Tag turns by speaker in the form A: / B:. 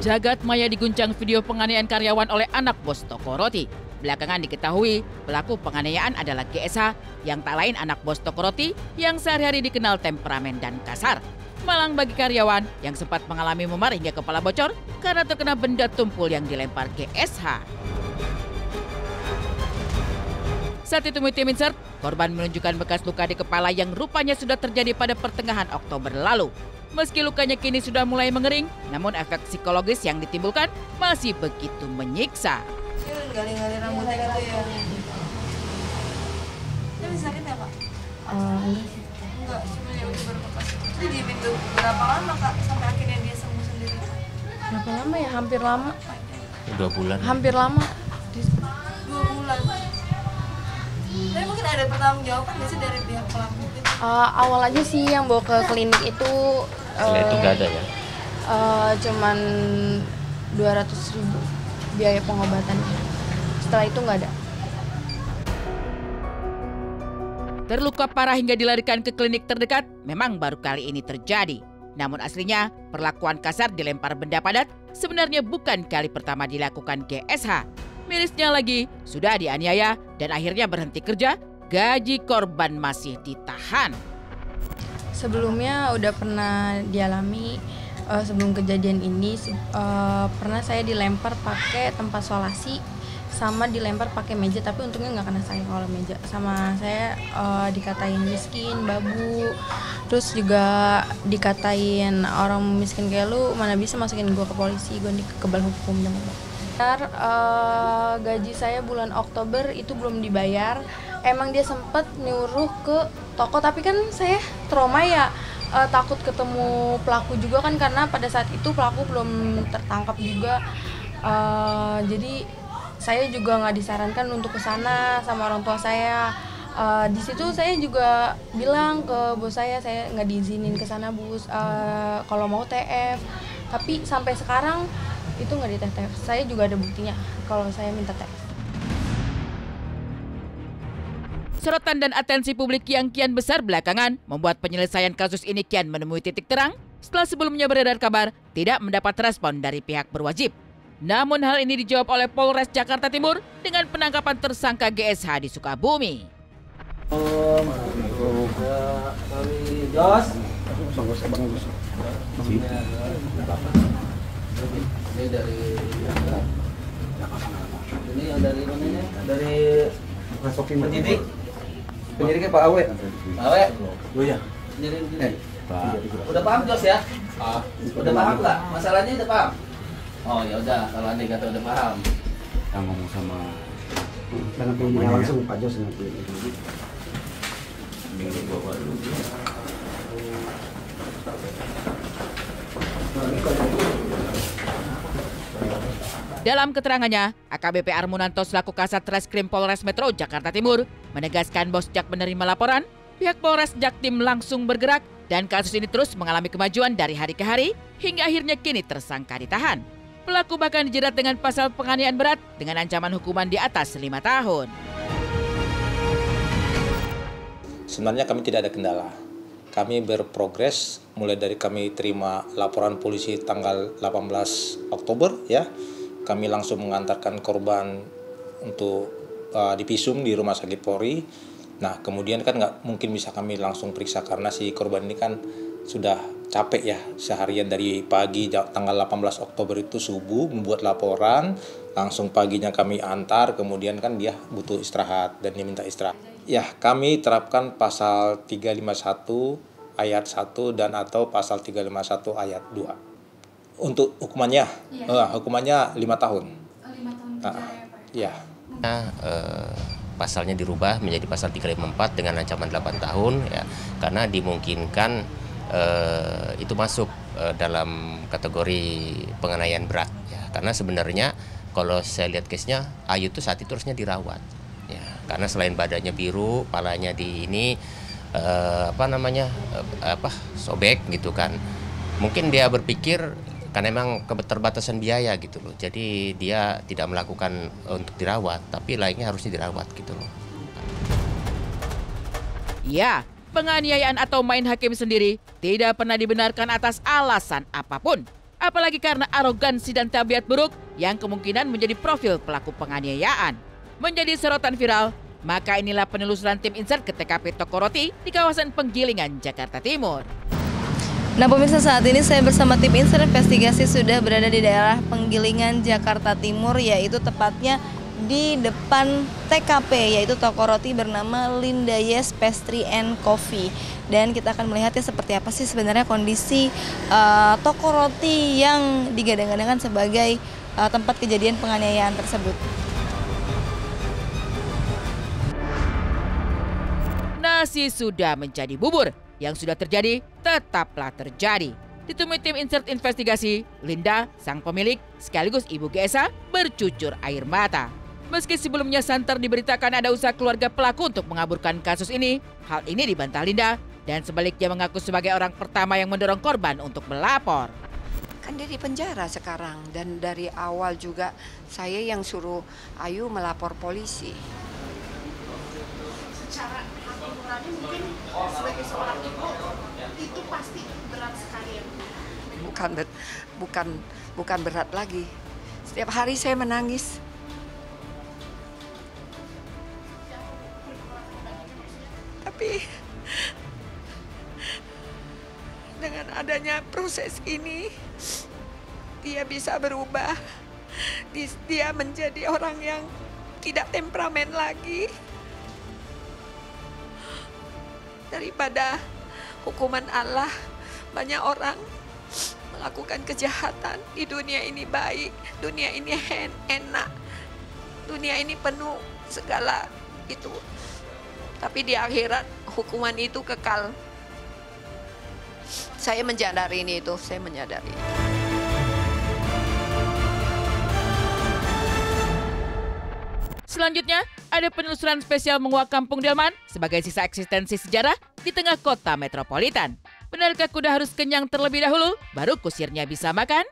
A: Jagat maya diguncang video penganiayaan karyawan oleh anak bos toko roti. Belakangan diketahui pelaku penganiayaan adalah GSH yang tak lain anak bos toko roti yang sehari-hari dikenal temperamen dan kasar. Malang bagi karyawan yang sempat mengalami memar hingga kepala bocor karena terkena benda tumpul yang dilempar GSH. Saat ditemui tim insert, korban menunjukkan bekas luka di kepala yang rupanya sudah terjadi pada pertengahan Oktober lalu. Meski lukanya kini sudah mulai mengering, namun efek psikologis yang ditimbulkan masih begitu menyiksa.
B: Gali-gali rambutnya gitu ya. Tapi sakit ya, Kak? Enggak, cuma ya udah berlepas. Itu diemin berapa lama, Kak? Sampai akhirnya dia sembuh sendiri.
C: Berapa lama ya? Hampir lama.
D: 2 bulan.
C: Hampir lama.
B: 2 bulan. Tapi mungkin ada pertanggungjawaban nggak sih dari pihak pelaku?
C: Awal aja sih yang bawa ke klinik itu.
D: Setelah itu nggak ada ya?
C: Cuman 200.000 biaya pengobatannya. Setelah itu nggak ada.
A: Terluka parah hingga dilarikan ke klinik terdekat memang baru kali ini terjadi. Namun aslinya perlakuan kasar dilempar benda padat sebenarnya bukan kali pertama dilakukan GSH. Mirisnya lagi, sudah dianiaya dan akhirnya berhenti kerja, gaji korban masih ditahan.
C: Sebelumnya udah pernah dialami, sebelum kejadian ini pernah saya dilempar pakai tempat solasi sama dilempar pakai meja, tapi untungnya nggak kena saya kalau meja. Sama saya dikatain miskin, babu, terus juga dikatain orang miskin kayak lu mana bisa masukin gue ke polisi, gue kebal hukum. Gaji saya bulan Oktober itu belum dibayar. Emang dia sempat nyuruh ke toko, tapi kan saya trauma ya, takut ketemu pelaku juga kan, karena pada saat itu pelaku belum tertangkap juga. Jadi saya juga nggak disarankan untuk ke sana sama orang tua saya. Di situ saya juga bilang ke bos saya nggak diizinin ke sana, bos. Kalau mau TF, tapi sampai sekarang itu nggak di TF. Saya juga ada buktinya kalau saya minta TF.
A: Sorotan dan atensi publik yang kian besar belakangan membuat penyelesaian kasus ini kian menemui titik terang setelah sebelumnya beredar kabar tidak mendapat respon dari pihak berwajib. Namun hal ini dijawab oleh Polres Jakarta Timur dengan penangkapan tersangka GSH di Sukabumi.
E: Ini dari yang dari mananya? Dari penyidiknya Pak Awe. Awe. Oh iya. Penyidik. Udah paham Jos ya? Udah paham nggak? Masalahnya udah paham? Oh ya udah, kalau Anda kata udah paham.
F: Yang ngomong sama
G: dengan punya langsung Pak Jos dengan
A: Dalam keterangannya, AKBP Armunanto selaku Kasat Reskrim Polres Metro Jakarta Timur menegaskan bahwa sejak menerima laporan, pihak Polres Jaktim langsung bergerak dan kasus ini terus mengalami kemajuan dari hari ke hari hingga akhirnya kini tersangka ditahan. Pelaku bahkan dijerat dengan pasal penganiayaan berat dengan ancaman hukuman di atas 5 tahun.
H: Sebenarnya kami tidak ada kendala. Kami berprogres mulai dari kami terima laporan polisi tanggal 18 Oktober ya. Kami langsung mengantarkan korban untuk divisum di Rumah Sakit Polri. Nah, kemudian kan nggak mungkin bisa kami langsung periksa karena si korban ini kan sudah capek ya seharian dari pagi tanggal 18 Oktober itu subuh membuat laporan, langsung paginya kami antar, kemudian kan dia butuh istirahat dan dia minta istirahat. Ya, kami terapkan pasal 351 ayat 1 dan atau pasal 351 ayat 2. Untuk hukumannya, hukumannya 5 tahun.
B: 5 tahun penjara ya, Pak?
D: Pasalnya dirubah menjadi pasal 354 dengan ancaman 8 tahun ya, karena dimungkinkan itu masuk dalam kategori penganiayaan berat ya, karena sebenarnya kalau saya lihat case-nya Ayu itu saat itu harusnya dirawat ya, karena selain badannya biru, palanya di ini sobek gitu kan. Mungkin dia berpikir karena emang keterbatasan biaya gitu loh, jadi dia tidak melakukan untuk dirawat, tapi lainnya harusnya dirawat gitu loh.
A: Ya, penganiayaan atau main hakim sendiri tidak pernah dibenarkan atas alasan apapun. apalagi karena arogansi dan tabiat buruk yang kemungkinan menjadi profil pelaku penganiayaan. Menjadi sorotan viral, maka inilah penelusuran tim Insert ke TKP Toko Roti di kawasan Penggilingan, Jakarta Timur.
B: Nah pemirsa, saat ini saya bersama tim Insert Investigasi sudah berada di daerah Penggilingan, Jakarta Timur, yaitu tepatnya di depan TKP, yaitu toko roti bernama Linda Yes Pastry and Coffee. Dan kita akan melihatnya seperti apa sih sebenarnya kondisi toko roti yang digadang-gadangkan sebagai tempat kejadian penganiayaan tersebut.
A: Nasi sudah menjadi bubur, yang sudah terjadi tetaplah terjadi. Ditemui tim Insert Investigasi, Linda, sang pemilik sekaligus ibu Gesa, bercucur air mata. Meski sebelumnya santer diberitakan ada usaha keluarga pelaku untuk mengaburkan kasus ini, hal ini dibantah Linda dan sebaliknya mengaku sebagai orang pertama yang mendorong korban untuk melapor.
F: Kan dia di penjara sekarang dan dari awal juga saya yang suruh Ayu melapor polisi.
I: Secara hati nurani mungkin sebagai seorang ibu itu pasti berat sekali ya.
F: Bukan berat lagi. Setiap hari saya menangis. Tapi dengan adanya proses ini, dia bisa berubah. Dia menjadi orang yang tidak temperamen lagi. Daripada hukuman Allah, banyak orang melakukan kejahatan. Di dunia ini baik, dunia ini enak, dunia ini penuh segala itu. Tapi di akhirat hukuman itu kekal. Saya menyadari itu, saya menyadari.
A: Selanjutnya, ada penelusuran spesial menguak Kampung Delman sebagai sisa eksistensi sejarah di tengah kota metropolitan. Benarkah kuda harus kenyang terlebih dahulu, baru kusirnya bisa makan?